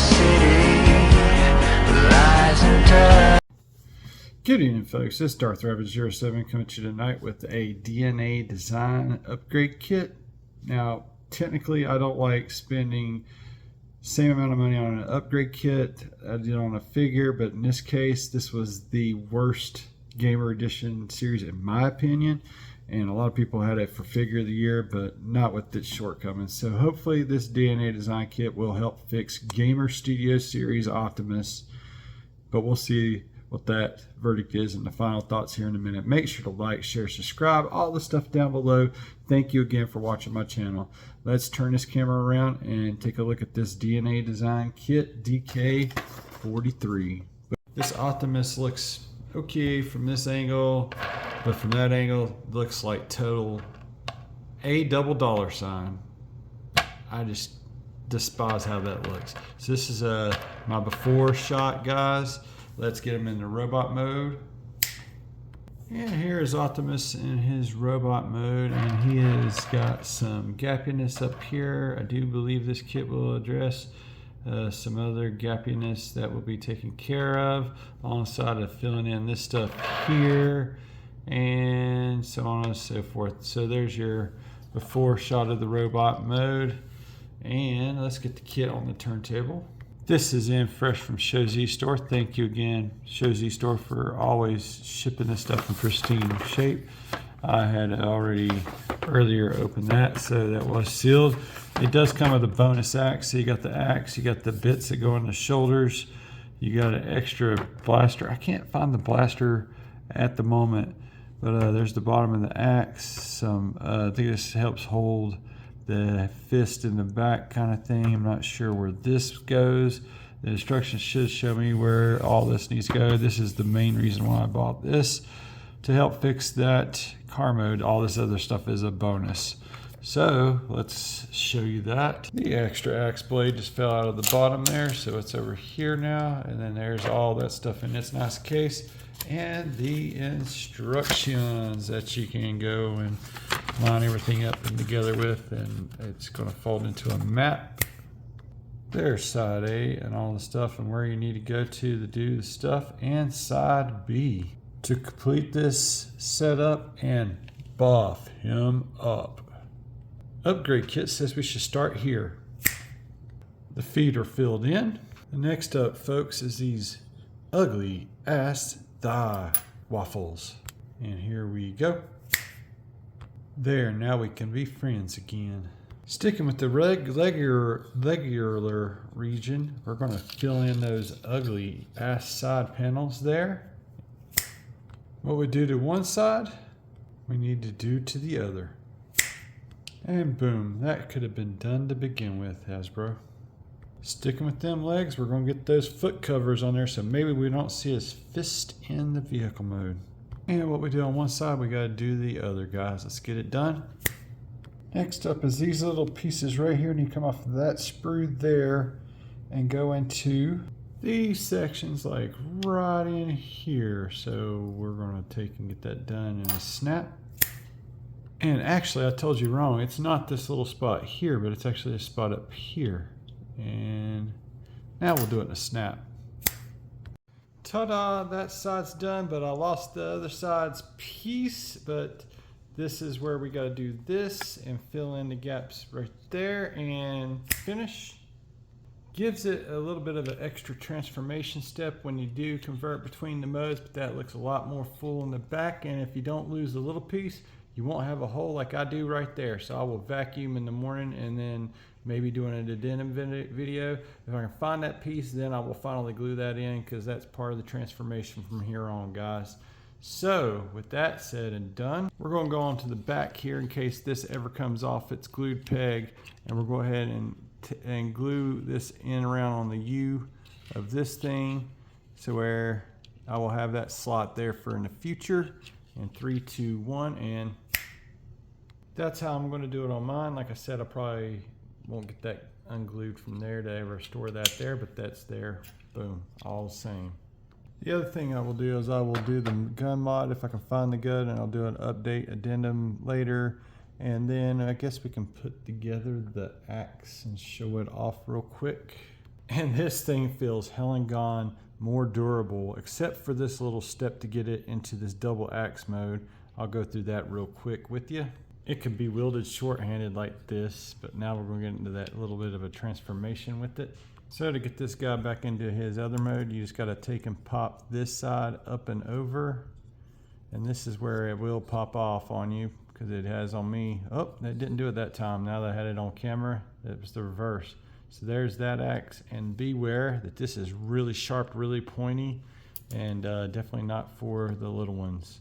city lies in dirt. Good evening, folks. This is Darth Rabbit 07 coming to you tonight with a DNA design upgrade kit. Now, technically, I don't like spending same amount of money on an upgrade kit I did on a figure, but in this case, this was the worst Gamer Edition series in my opinion, and a lot of people had it for figure of the year, but not with its shortcomings. So hopefully this DNA design kit will help fix Gamer Studio Series Optimus, but we'll see what that verdict is and the final thoughts here in a minute. Make sure to like, share, subscribe, all the stuff down below. Thank you again for watching my channel. Let's turn this camera around and take a look at this DNA design kit, DK-43. This Optimus looks okay from this angle, but from that angle looks like total a double dollar sign. I just despise how that looks. So this is my before shot, guys. Let's get him into robot mode. And here is Optimus in his robot mode, and he has got some gappiness up here. I do believe this kit will address some other gappiness that will be taken care of, alongside of filling in this stuff here, and so on and so forth. So there's your before shot of the robot mode, and let's get the kit on the turntable. This is in fresh from Showzstore. Thank you again, Showzstore, for always shipping this stuff in pristine shape. I had already earlier opened that, so that was sealed. It does come with a bonus axe. So you got the axe, you got the bits that go on the shoulders, you got an extra blaster. I can't find the blaster at the moment, but there's the bottom of the axe. I think this helps hold the fist in the back kind of thing. I'm not sure where this goes. The instructions should show me where all this needs to go. This is the main reason why I bought this, to help fix that car mode. All this other stuff is a bonus. So let's show you that. The extra axe blade just fell out of the bottom there, so it's over here now, and then there's all that stuff in its nice case, and the instructions that you can go and line everything up and together with, and it's going to fold into a map. There's side A and all the stuff and where you need to go to do the stuff, and side B to complete this setup and buff him up. Upgrade kit says we should start here. The feet are filled in. The next up, folks, is these ugly ass thigh waffles, and here we go. There, now we can be friends again. Sticking with the regular region, we're going to fill in those ugly ass side panels there. What we do to one side, we need to do to the other. And boom, that could have been done to begin with, Hasbro. Sticking with them legs, we're going to get those foot covers on there so maybe we don't see his fist in the vehicle mode. And what we do on one side, we got to do the other, guys. Let's get it done. Next up is these little pieces right here, and you come off of that sprue there and go into these sections like right in here. So we're going to take and get that done in a snap. And actually, I told you wrong. It's not this little spot here, but it's actually a spot up here. And now we'll do it in a snap. Ta-da, that side's done, but I lost the other side's piece, but this is where we got to do this and fill in the gaps right there and finish. Gives it a little bit of an extra transformation step when you do convert between the modes, but that looks a lot more full in the back, and if you don't lose the little piece, you won't have a hole like I do right there. So I will vacuum in the morning and then maybe doing an addendum video. If I can find that piece, then I will finally glue that in, because that's part of the transformation from here on, guys. So with that said and done, we're going to go on to the back here in case this ever comes off its glued peg, and we'll go ahead and glue this in around on the U of this thing, so where I will have that slot there for in the future. In 3, 2, 1, and that's how I'm going to do it on mine. Like I said, I probably won't get that unglued from there to ever store that there, but that's there. Boom, all the same. The other thing I will do is I will do the gun mod if I can find the gun, and I'll do an update addendum later, and then I guess we can put together the axe and show it off real quick. And this thing feels hell and gone more durable, except for this little step to get it into this double axe mode. I'll go through that real quick with you. It can be wielded short-handed like this, but now we're going to get into that little bit of a transformation with it. So to get this guy back into his other mode, you just got to take and pop this side up and over. And this is where it will pop off on you, because it has on me. Oh, that didn't do it that time. Now that I had it on camera, it was the reverse. So there's that axe, and beware that this is really sharp, really pointy, and definitely not for the little ones.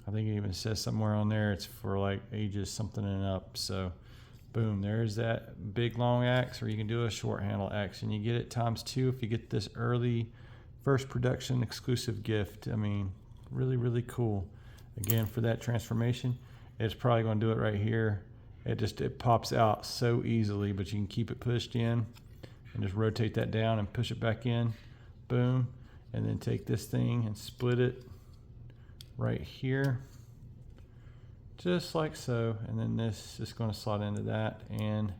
I think it even says somewhere on there it's for like ages something and up. So boom, there's that big long axe, or you can do a short handle axe, and you get it ×2 if you get this early first production exclusive gift. I mean, really, really cool. Again, for that transformation, it's probably going to do it right here. It pops out so easily, but you can keep it pushed in and just rotate that down and push it back in. Boom. And then take this thing and split it right here, just like so. And then this is going to slot into that, and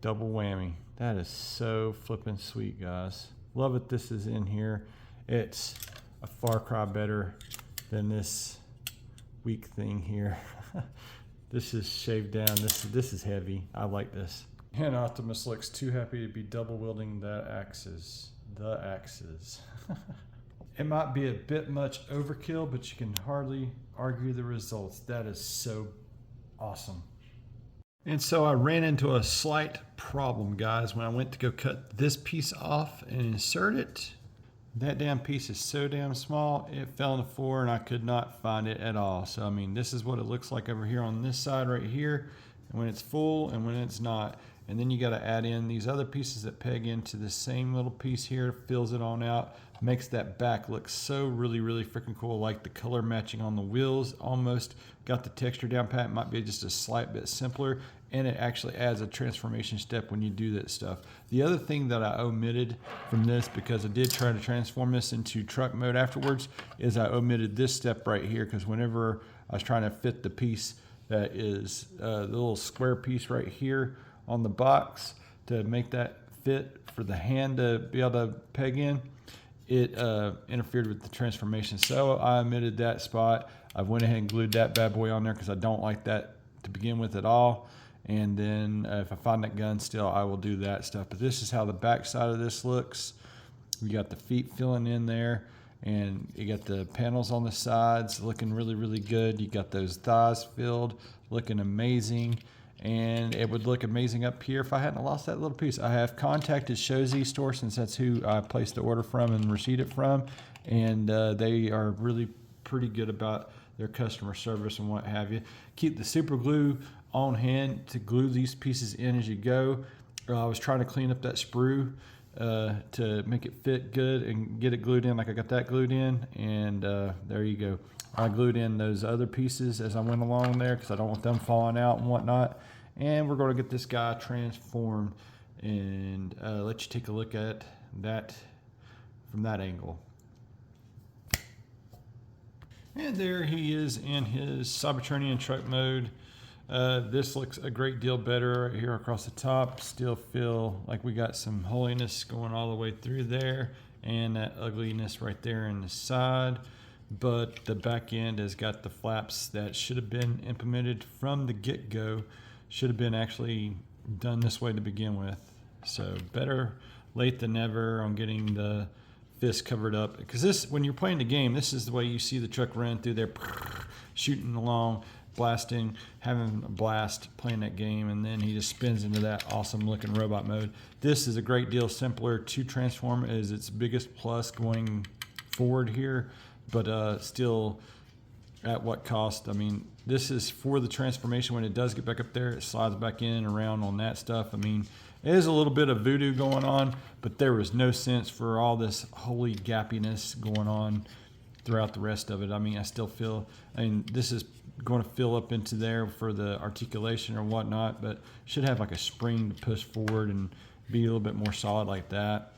double whammy. That is so flippin' sweet, guys. Love it. This is in here. It's a far cry better than this weak thing here. This is shaved down. This is heavy. I like this. And Optimus looks too happy to be double wielding the axes. It might be a bit much overkill, but you can hardly argue the results. That is so awesome. And so I ran into a slight problem, guys, when I went to go cut this piece off and insert it. That damn piece is so damn small, it fell on the floor and I could not find it at all. So, I mean, this is what it looks like over here on this side right here, and when it's full and when it's not. And then you got to add in these other pieces that peg into the same little piece here, fills it on out, makes that back look so really, really freaking cool. Like the color matching on the wheels, almost got the texture down pat. It might be just a slight bit simpler, and it actually adds a transformation step when you do that stuff. The other thing that I omitted from this, because I did try to transform this into truck mode afterwards, is I omitted this step right here, because whenever I was trying to fit the piece that is the little square piece right here on the box to make that fit for the hand to be able to peg in, it interfered with the transformation. So I omitted that spot. I went ahead and glued that bad boy on there because I don't like that to begin with at all. And then if I find that gun still, I will do that stuff. But this is how the back side of this looks. You got the feet filling in there, and you got the panels on the sides looking really, really good. You got those thighs filled, looking amazing. And it would look amazing up here if I hadn't lost that little piece. I have contacted Showzstore, since that's who I placed the order from and received it from, and they are really pretty good about their customer service and what have you. Keep the super glue on hand to glue these pieces in as you go. I was trying to clean up that sprue to make it fit good and get it glued in like I got that glued in, and there you go. I glued in those other pieces as I went along there because I don't want them falling out and whatnot. And we're going to get this guy transformed and let you take a look at that from that angle. And there he is in his Cybertronian truck mode. This looks a great deal better right here across the top. Still feel like we got some holiness going all the way through there, and that ugliness right there in the side. But the back end has got the flaps that should have been implemented from the get-go. Should have been actually done this way to begin with. So better late than never on getting the fist covered up. Because this, when you're playing the game, this is the way you see the truck run through there, shooting along, blasting, having a blast playing that game, and then he just spins into that awesome looking robot mode. This is a great deal simpler to transform, is its biggest plus going forward here. But still, at what cost? I mean, this is for the transformation. When it does get back up there, it slides back in and around on that stuff. I mean, it is a little bit of voodoo going on, but there was no sense for all this holy gappiness going on throughout the rest of it. I mean, I still feel, I mean, this is going to fill up into there for the articulation or whatnot, but should have like a spring to push forward and be a little bit more solid like that.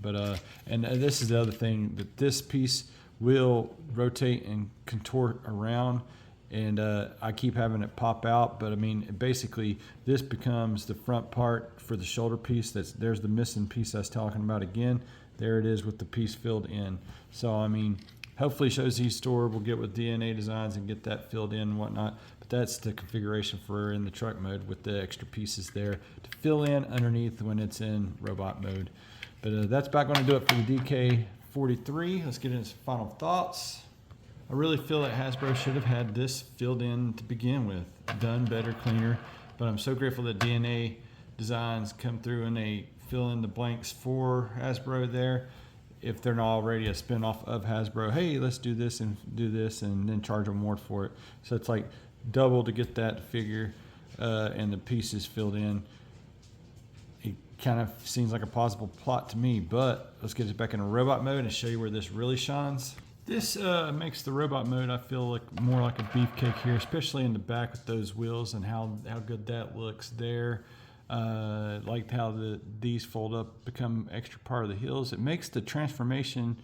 But, and this is the other thing, that this piece will rotate and contort around, and I keep having it pop out. But I mean, basically this becomes the front part for the shoulder piece. There's the missing piece I was talking about again. There it is with the piece filled in. So I mean, hopefully Showzstore will get with DNA Designs and get that filled in and whatnot. But that's the configuration for in the truck mode with the extra pieces there to fill in underneath when it's in robot mode. But that's about going to do it for the DK-43. Let's get into some final thoughts. I really feel that Hasbro should have had this filled in to begin with, done better, cleaner. But I'm so grateful that DNA Designs come through and they fill in the blanks for Hasbro there. If they're not already a spinoff of Hasbro, hey, let's do this and then charge them more for it. So it's like double to get that figure and the pieces filled in. It kind of seems like a possible plot to me, but let's get it back into robot mode and show you where this really shines. This makes the robot mode, I feel like more like a beefcake here, especially in the back with those wheels and how good that looks there. Liked how these fold up, become extra part of the heels. It makes the transformation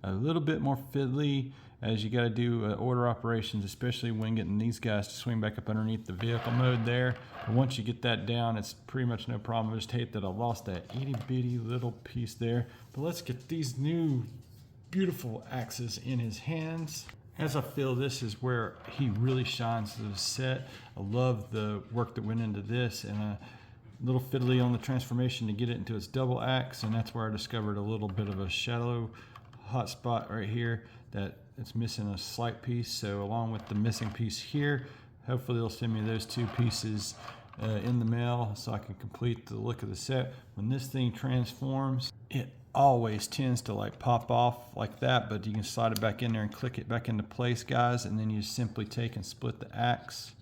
a little bit more fiddly as you got to do order operations, especially when getting these guys to swing back up underneath the vehicle mode there. But once you get that down, it's pretty much no problem. I just hate that I lost that itty bitty little piece there. But let's get these new beautiful axes in his hands. As I feel this is where he really shines to the set. I love the work that went into this, and a little fiddly on the transformation to get it into its double axe, and that's where I discovered a little bit of a shadow hot spot right here that it's missing a slight piece. So along with the missing piece here, hopefully they'll send me those two pieces in the mail so I can complete the look of the set. When this thing transforms, it always tends to like pop off like that, but you can slide it back in there and click it back into place, guys, and then you simply take and split the axe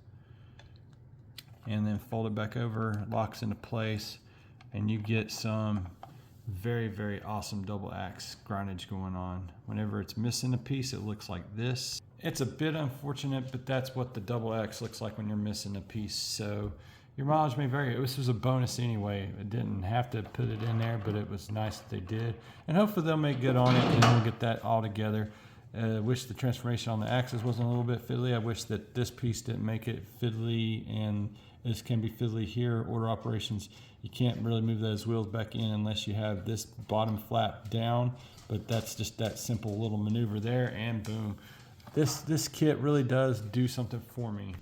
and then fold it back over, locks into place, and you get some very, very awesome double axe grindage going on. Whenever it's missing a piece, it looks like this. It's a bit unfortunate, but that's what the double axe looks like when you're missing a piece. So your mileage may vary. This was a bonus anyway. I didn't have to put it in there, but it was nice that they did. And hopefully they'll make good on it and we'll get that all together. Wish the transformation on the axis wasn't a little bit fiddly. I wish that this piece didn't make it fiddly, and this can be fiddly here. Order operations, you can't really move those wheels back in unless you have this bottom flap down, but that's just that simple little maneuver there, and boom. This kit really does do something for me.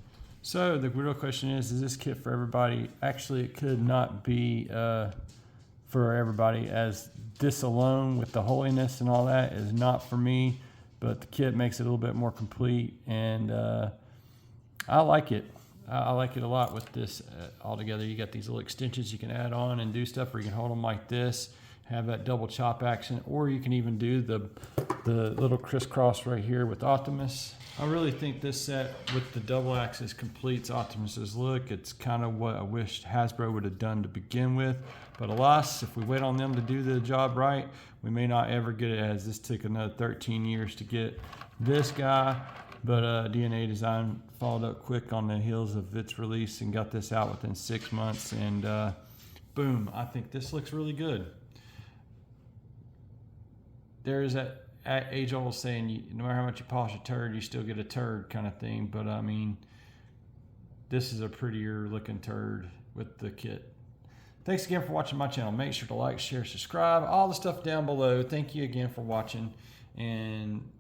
So the real question is this kit for everybody? Actually, it could not be for everybody, as this alone with the holiness and all that is not for me, but the kit makes it a little bit more complete, and I like it. I like it a lot with this all together. You got these little extensions you can add on and do stuff, or you can hold them like this, have that double chop action, or you can even do the little crisscross right here with Optimus. I really think this set with the double axis completes Optimus's look. It's kind of what I wished Hasbro would have done to begin with, but alas, if we wait on them to do the job right, we may not ever get it, as this took another 13 years to get this guy. But DNA Design followed up quick on the heels of its release and got this out within 6 months, and boom, I think this looks really good. There is that age-old saying, no matter how much you polish a turd, you still get a turd kind of thing, but I mean, this is a prettier looking turd with the kit. Thanks again for watching my channel. Make sure to like, share, subscribe, all the stuff down below. Thank you again for watching, and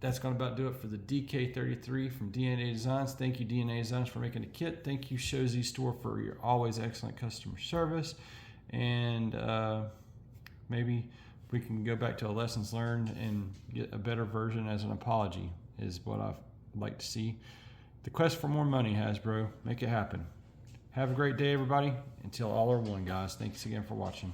that's going to about do it for the DK-43 from DNA Designs. Thank you, DNA Designs, for making the kit. Thank you, Showzstore, for your always excellent customer service. And maybe we can go back to a lessons learned and get a better version as an apology is what I'd like to see. The quest for more money, Hasbro. Make it happen. Have a great day, everybody. Until all are one, guys. Thanks again for watching.